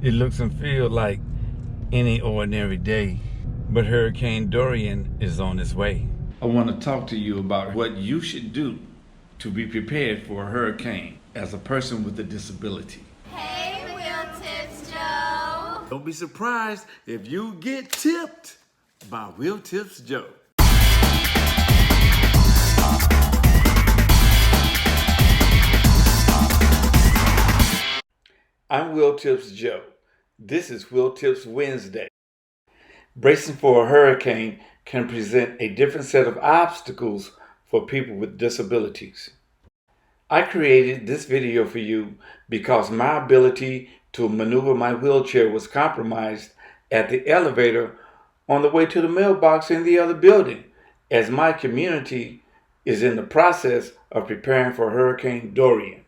It looks and feels like any ordinary day, but Hurricane Dorian is on its way. I want to talk to you about what you should do to be prepared for a hurricane as a person with a disability. Hey, Will Tips Joe. Don't be surprised if you get tipped by Will Tips Joe. I'm Will Tips Joe. This is Will Tips Wednesday. Bracing for a hurricane can present a different set of obstacles for people with disabilities. I created this video for you because my ability to maneuver my wheelchair was compromised at the elevator on the way to the mailbox in the other building, as my community is in the process of preparing for Hurricane Dorian.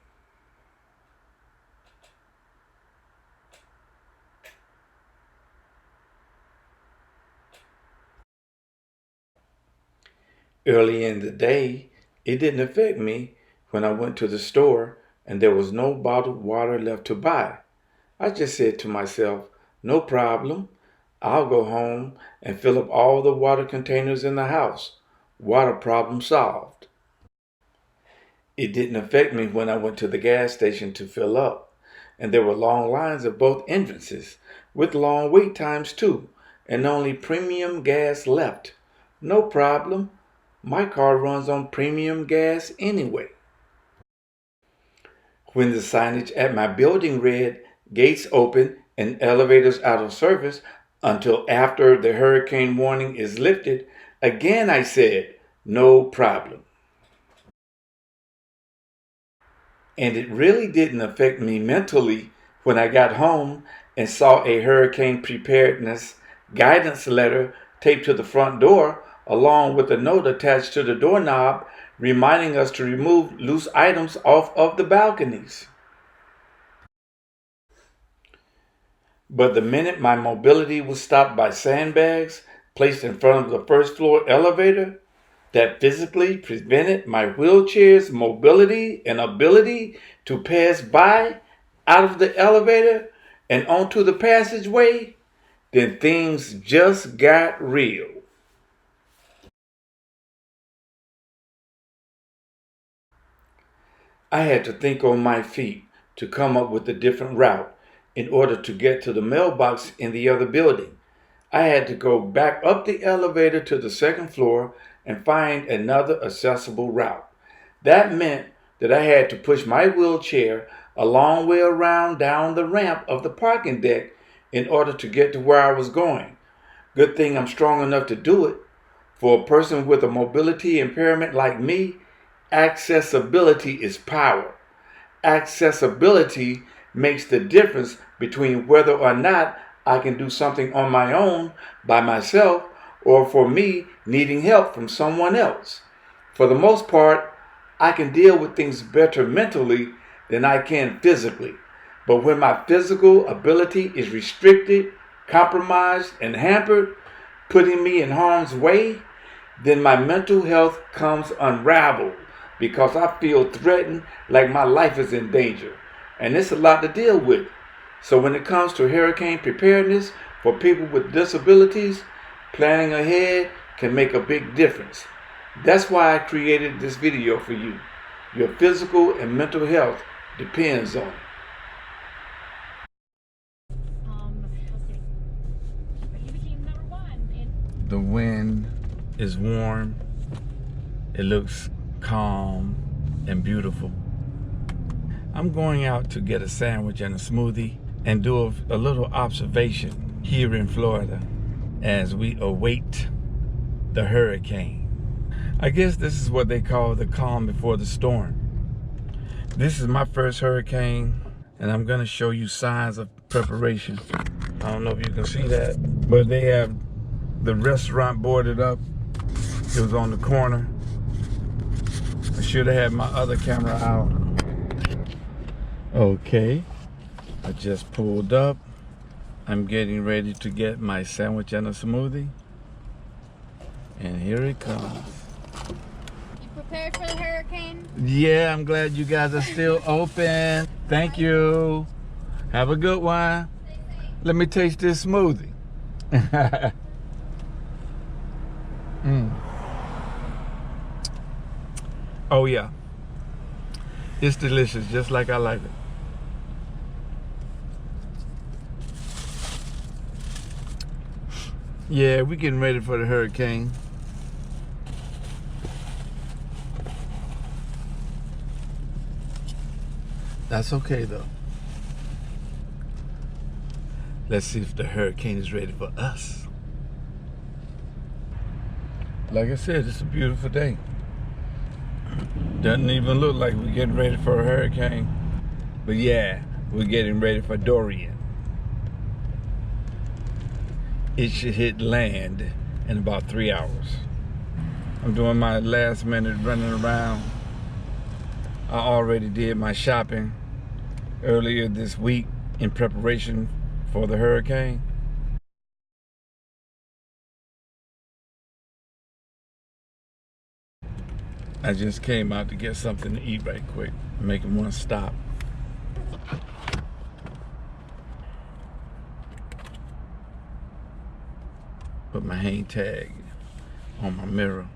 Early in the day, it didn't affect me when I went to the store and there was no bottled water left to buy. I just said to myself, no problem. I'll go home and fill up all the water containers in the house. Water problem solved. It didn't affect me when I went to the gas station to fill up, and there were long lines at both entrances with long wait times too, and only premium gas left. No problem. My car runs on premium gas anyway. When the signage at my building read, gates open and elevators out of service until after the hurricane warning is lifted, again I said, no problem. And it really didn't affect me mentally when I got home and saw a hurricane preparedness guidance letter taped to the front door, along with a note attached to the doorknob reminding us to remove loose items off of the balconies. But the minute my mobility was stopped by sandbags placed in front of the first floor elevator that physically prevented my wheelchair's mobility and ability to pass by out of the elevator and onto the passageway, then things just got real. I had to think on my feet to come up with a different route in order to get to the mailbox in the other building. I had to go back up the elevator to the second floor and find another accessible route. That meant that I had to push my wheelchair a long way around down the ramp of the parking deck in order to get to where I was going. Good thing I'm strong enough to do it. For a person with a mobility impairment like me, accessibility is power. Accessibility makes the difference between whether or not I can do something on my own by myself or for me needing help from someone else. For the most part, I can deal with things better mentally than I can physically. But when my physical ability is restricted, compromised, and hampered, putting me in harm's way, then my mental health comes unraveled because I feel threatened, like my life is in danger. And it's a lot to deal with. So when it comes to hurricane preparedness for people with disabilities, planning ahead can make a big difference. That's why I created this video for you. Your physical and mental health depends on it. The wind is warm. It looks calm and beautiful. I'm going out to get a sandwich and a smoothie and do a little observation here in Florida as we await the hurricane. I guess this is what they call the calm before the storm. This is my first hurricane, and I'm gonna show you signs of preparation. I don't know if you can see that, but they have the restaurant boarded up. It was on the corner. I should have had my other camera out. Okay, I just pulled up. I'm getting ready to get my sandwich and a smoothie. And here it comes. You prepared for the hurricane? Yeah, I'm glad you guys are still open. Thank you. Have a good one. Let me taste this smoothie. Oh yeah, it's delicious, just like I like it. Yeah, we getting ready for the hurricane. That's okay though. Let's see if the hurricane is ready for us. Like I said, it's a beautiful day. Doesn't even look like we're getting ready for a hurricane. But yeah, we're getting ready for Dorian. It should hit land in about 3 hours. I'm doing my last minute running around. I already did my shopping earlier this week in preparation for the hurricane. I just came out to get something to eat right quick, making one stop. Put my hang tag on my mirror.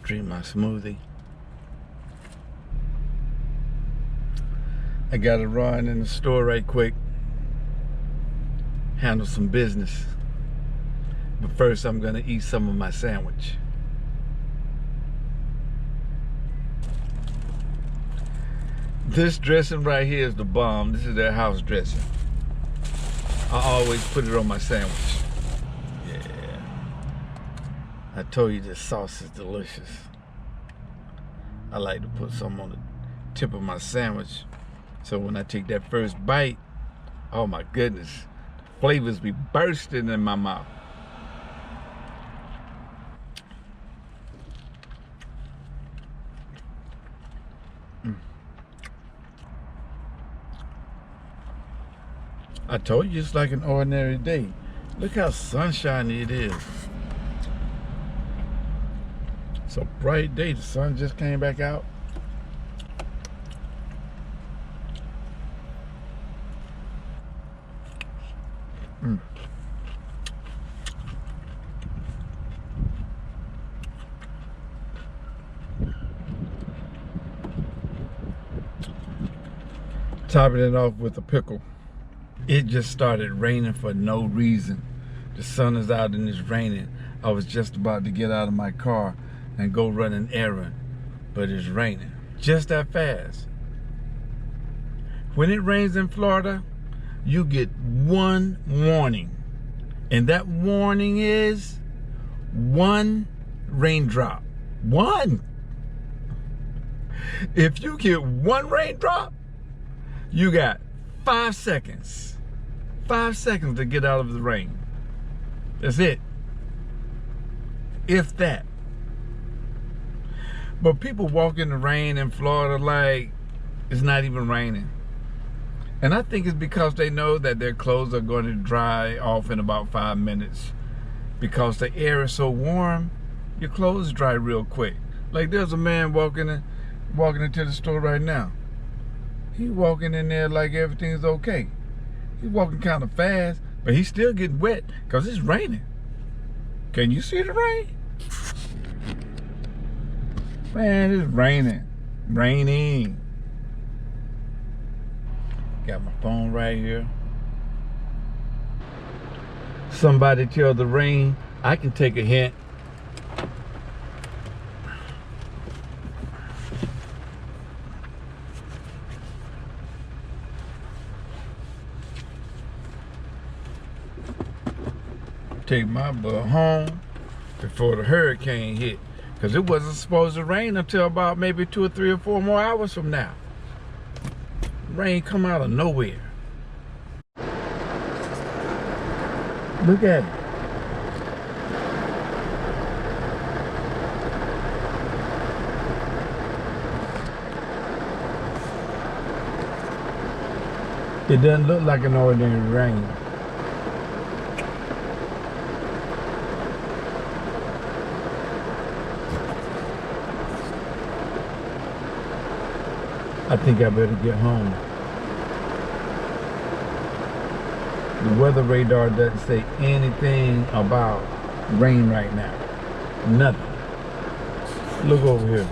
Drink my smoothie. I gotta run in the store right quick, handle some business. But first I'm gonna eat some of my sandwich. This dressing right here is the bomb. This is their house dressing. I always put it on my sandwich. Yeah. I told you this sauce is delicious. I like to put some on the tip of my sandwich. So when I take that first bite, oh my goodness, flavors be bursting in my mouth. I told you it's like an ordinary day. Look how sunshiny it is. It's a bright day. The sun just came back out. Topping it off with a pickle. It just started raining for no reason. The sun is out and it's raining. I was just about to get out of my car and go run an errand, but it's raining just that fast. When it rains in Florida, you get one warning, and that warning is one raindrop. One. If you get one raindrop, you got 5 seconds. 5 seconds to get out of the rain. That's it. If that. But people walk in the rain in Florida like it's not even raining. And I think it's because they know that their clothes are going to dry off in about 5 minutes. Because the air is so warm, your clothes dry real quick. Like there's a man walking into the store right now. He's walking in there like everything's okay. He's walking kind of fast, but he's still getting wet because it's raining. Can you see the rain? Man, it's raining. Raining. Got my phone right here. Somebody tell the rain I can take a hint. Take my butt home before the hurricane hit, because it wasn't supposed to rain until about maybe 2 or 3 or 4 more hours from now. Rain come out of nowhere. Look at it. It doesn't look like an ordinary rain. I think I better get home. The weather radar doesn't say anything about rain right now. Nothing. Look over here.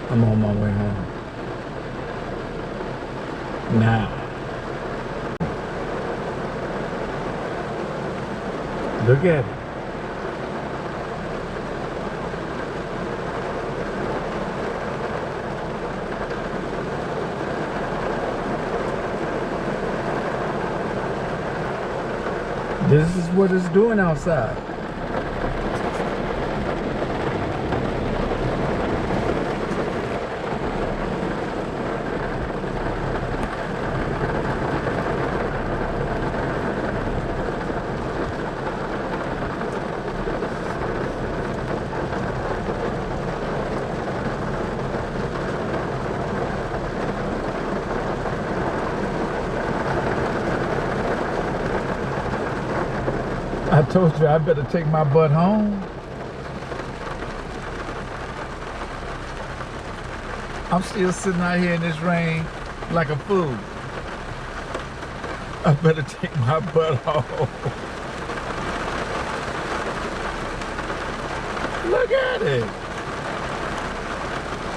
I'm on my way home. Now. Look at it. This is what it's doing outside. I told you I better take my butt home. I'm still sitting out here in this rain like a fool. I better take my butt home. Look at it.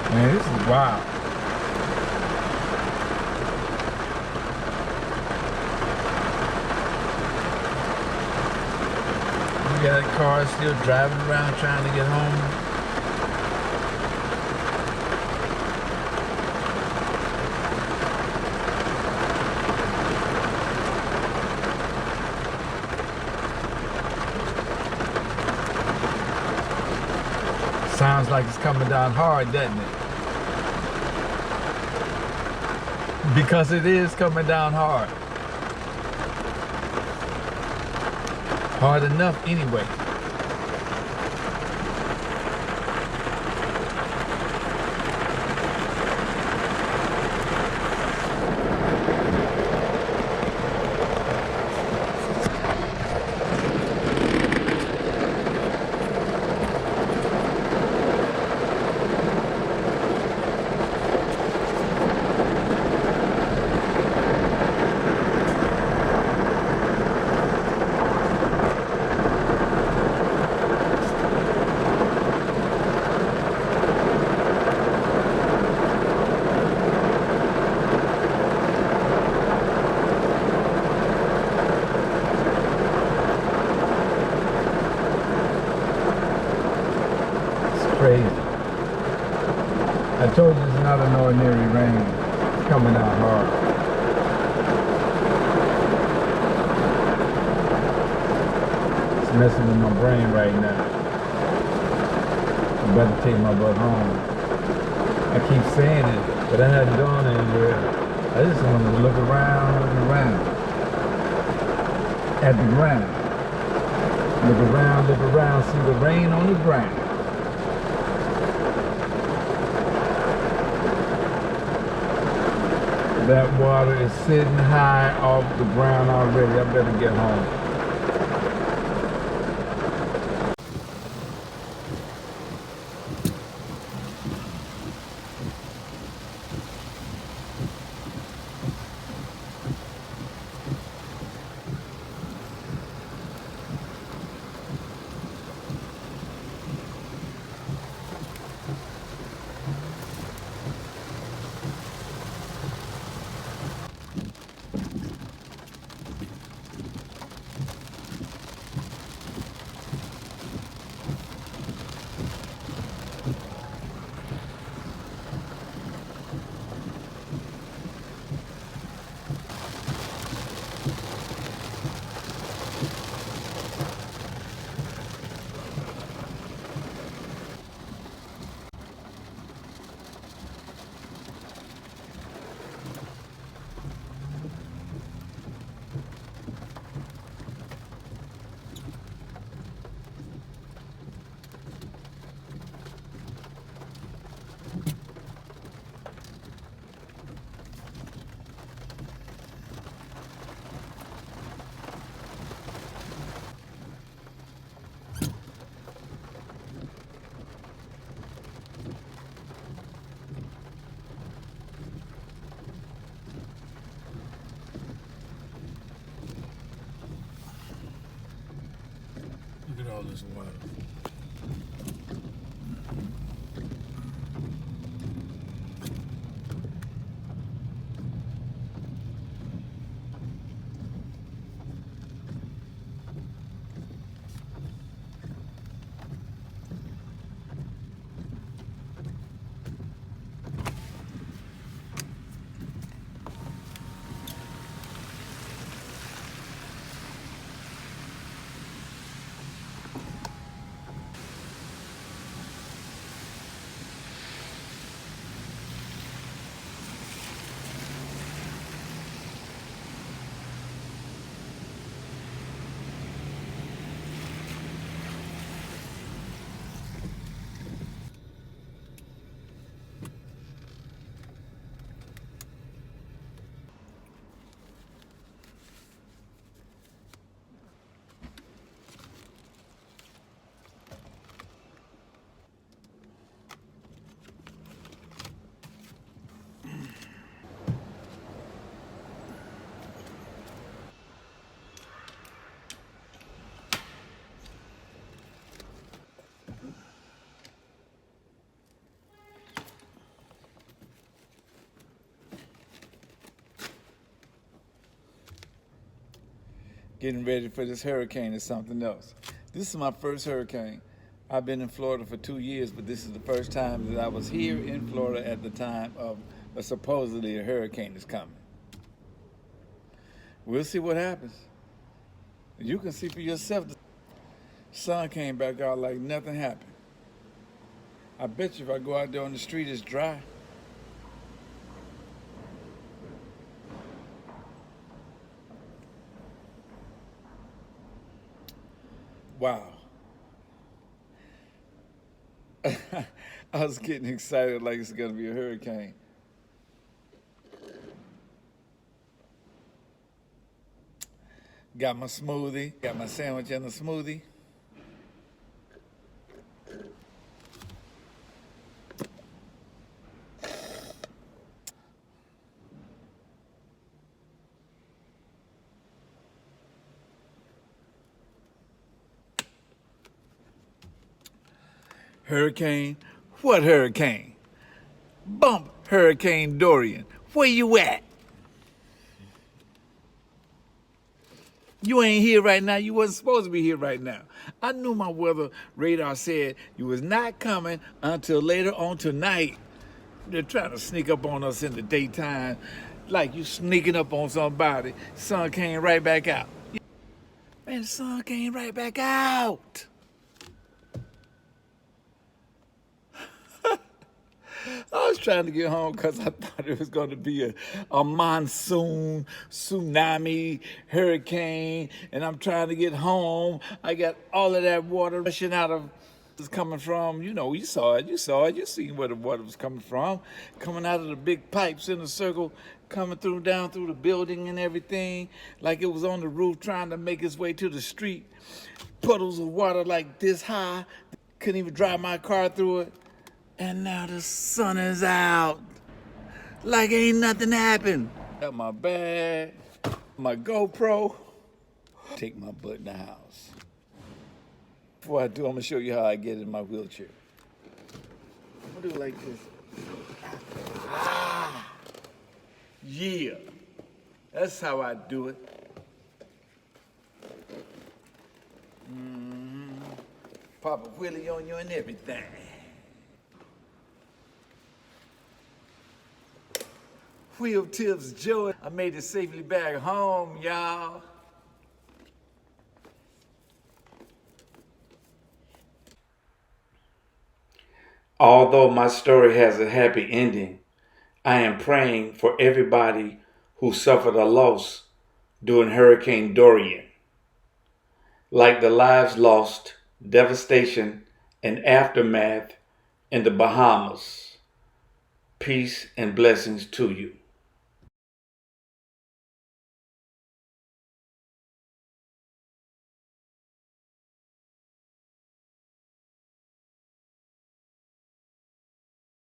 Man, this is wild. You got cars still driving around trying to get home. Sounds like it's coming down hard, doesn't it? Because it is coming down hard. Hard enough anyway. Crazy. I told you it's not an ordinary rain. It's coming out hard. It's messing with my brain right now. I better take my butt home. I keep saying it, but I hadn't gone anywhere. I just wanted to look around at the ground. Look around, see the rain on the ground. That water is sitting high off the ground already. I better get home. this water. Getting ready for this hurricane is something else. This is my first hurricane. I've been in Florida for 2 years, but this is the first time that I was here in Florida at the time of supposedly a hurricane is coming. We'll see what happens. You can see for yourself. The sun came back out like nothing happened. I bet you if I go out there on the street, it's dry. Wow. I was getting excited like it's going to be a hurricane. Got my smoothie, got my sandwich and a smoothie. Hurricane? What hurricane? Bump Hurricane Dorian. Where you at? You ain't here right now. You wasn't supposed to be here right now. I knew my weather radar said you was not coming until later on tonight. They're trying to sneak up on us in the daytime like you sneaking up on somebody. Sun came right back out. Man, the sun came right back out. I was trying to get home because I thought it was going to be a monsoon, tsunami, hurricane, and I'm trying to get home. I got all of that water rushing out of, it's coming from, you saw it, you seen where the water was coming from, coming out of the big pipes in a circle, coming through, down through the building and everything, like it was on the roof trying to make its way to the street. Puddles of water like this high, couldn't even drive my car through it. And now the sun is out. Like ain't nothing happened. Got my bag, my GoPro. Take my butt in the house. Before I do, I'm gonna show you how I get in my wheelchair. I'm gonna do it like this. Yeah. That's how I do it. Pop a wheelie on you and everything. Wheel tips, Joe. I made it safely back home, y'all. Although my story has a happy ending, I am praying for everybody who suffered a loss during Hurricane Dorian. Like the lives lost, devastation, and aftermath in the Bahamas. Peace and blessings to you.